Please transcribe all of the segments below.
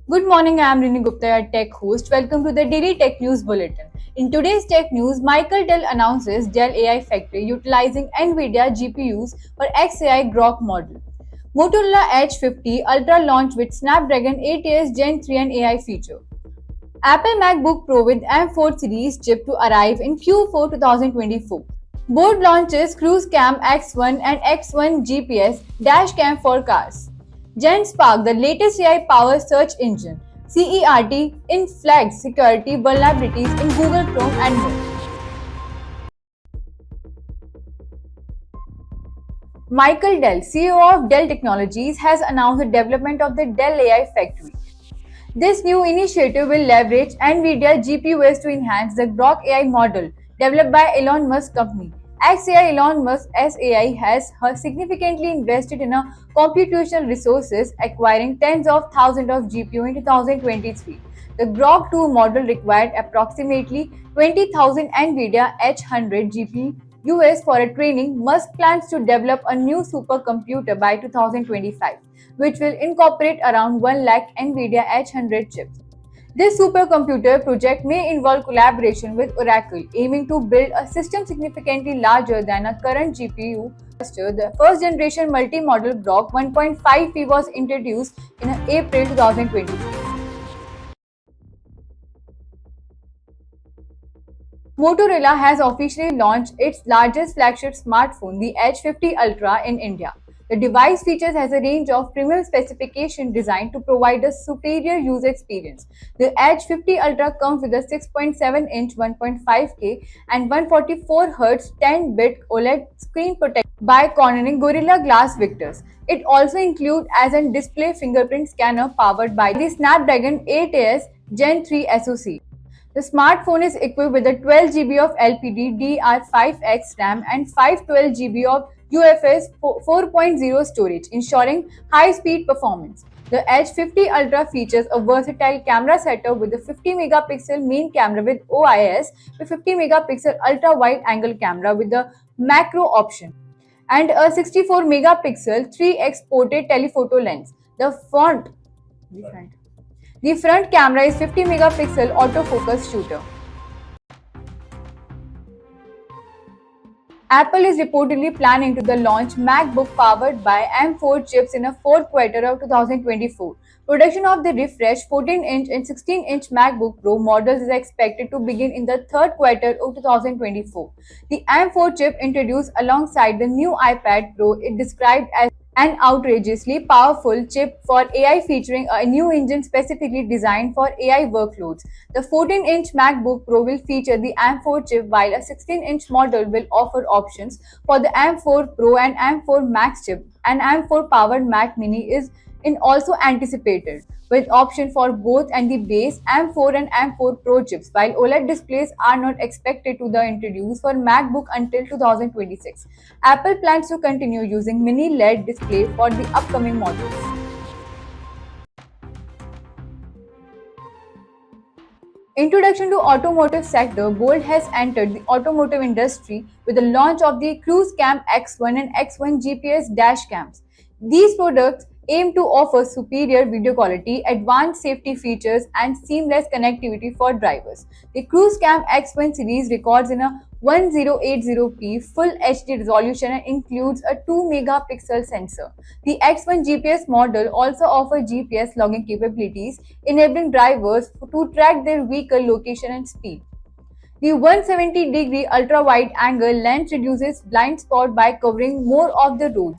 Good morning, I am Rini Gupta, your tech host. Welcome to the Daily Tech News Bulletin. In today's tech news, Michael Dell announces Dell AI Factory utilizing NVIDIA GPUs for XAI Grok model. Motorola Edge 50 Ultra launch with Snapdragon 8s Gen 3 and AI feature. Apple MacBook Pro with M4 series chip to arrive in Q4 2024. Board launches Cruise Cam X1 and X1 GPS dash cam for cars. GenSpark, the latest AI-powered search engine. CERT in flags security vulnerabilities in Google Chrome and more. Michael Dell, CEO of Dell Technologies, has announced the development of the Dell AI Factory. This new initiative will leverage NVIDIA GPUs to enhance the Grok AI model developed by Elon Musk company. XAI Elon Musk SAI has significantly invested in computational resources, acquiring tens of thousands of GPU in 2023. The Grok 2 model required approximately 20,000 NVIDIA H100 GPUs for a training. Musk plans to develop a new supercomputer by 2025, which will incorporate around 1 lakh NVIDIA H100 chips. This supercomputer project may involve collaboration with Oracle, aiming to build a system significantly larger than a current GPU cluster. The first generation multi-model Grok 1.5P was introduced in April 2023. Motorola has officially launched its largest flagship smartphone, the Edge 50 Ultra, in India. The device features has a range of premium specifications designed to provide a superior user experience. The Edge 50 Ultra comes with a 6.7-inch 1.5K and 144Hz 10-bit OLED screen protected by Corning Gorilla Glass Victors. It also includes as a display fingerprint scanner powered by the Snapdragon 8s Gen 3 SoC. The smartphone is equipped with a 12 GB of LPDDR5X RAM and 512 GB of UFS 4.0 storage, ensuring high-speed performance. The Edge 50 Ultra features a versatile camera setup with a 50 megapixel main camera with OIS, a 50 megapixel ultra-wide angle camera with the macro option, and a 64 megapixel 3x portrait telephoto lens. The front camera is 50 megapixel autofocus shooter. Apple is reportedly planning to the launch MacBook powered by M4 chips in a fourth quarter of 2024. Production of the refreshed 14-inch and 16-inch MacBook Pro models is expected to begin in the third quarter of 2024. The M4 chip introduced alongside the new iPad Pro is described as an outrageously powerful chip for AI featuring a new engine specifically designed for AI workloads. The 14-inch MacBook Pro will feature the M4 chip while a 16-inch model will offer options for the M4 Pro and M4 Max chip. An M4 powered Mac Mini is in also anticipated, with option for both and the base M4 and M4 Pro chips, while OLED displays are not expected to be introduced for MacBook until 2026. Apple plans to continue using mini LED display for the upcoming models. Introduction to automotive sector, Bolt has entered the automotive industry with the launch of the Cruise Cam X1 and X1 GPS dash cams. These products aim to offer superior video quality, advanced safety features, and seamless connectivity for drivers. The Cruise Cam X1 series records in a 1080p full HD resolution and includes a 2 megapixel sensor. The X1 GPS model also offers GPS logging capabilities, enabling drivers to track their vehicle location and speed. The 170-degree ultra-wide angle lens reduces blind spot by covering more of the road.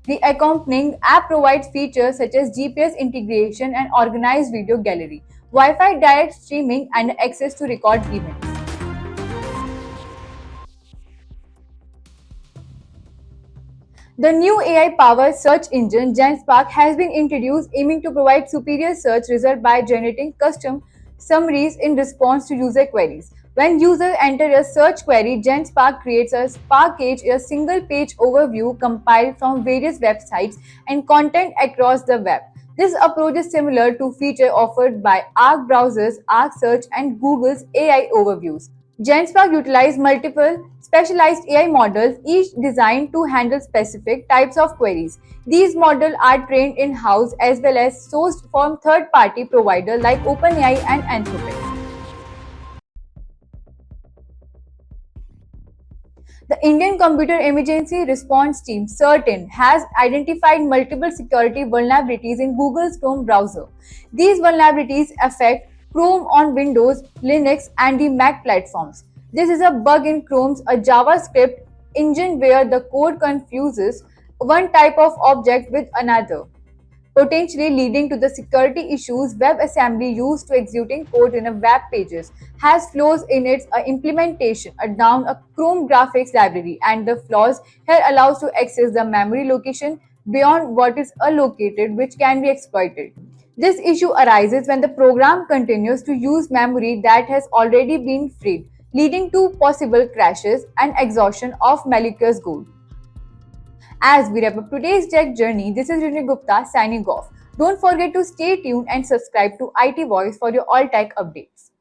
The accompanying app provides features such as GPS integration and organized video gallery, Wi-Fi direct streaming, and access to record events. The new AI-powered search engine GenSpark has been introduced, aiming to provide superior search results by generating custom summaries in response to user queries. When users enter a search query, GenSpark creates a Spark page, a single-page overview compiled from various websites and content across the web. This approach is similar to feature offered by Arc browsers, Arc Search, and Google's AI overviews. GenSpark utilizes multiple specialized AI models, each designed to handle specific types of queries. These models are trained in-house as well as sourced from third-party providers like OpenAI and Anthropic. The Indian Computer Emergency Response Team, CERTIN, has identified multiple security vulnerabilities in Google's Chrome browser. These vulnerabilities affect Chrome on Windows, Linux, and the Mac platforms. This is a bug in Chrome's a JavaScript engine where the code confuses one type of object with another, potentially leading to the security issues. WebAssembly used to executing code in a web pages has flaws in its implementation down a Chrome graphics library, and the flaws here allows to access the memory location beyond what is allocated, which can be exploited. This issue arises when the program continues to use memory that has already been freed, leading to possible crashes and exhaustion of malicious code. As we wrap up today's tech journey, this is Rini Gupta signing off. Don't forget to stay tuned and subscribe to IT Voice for your all tech updates.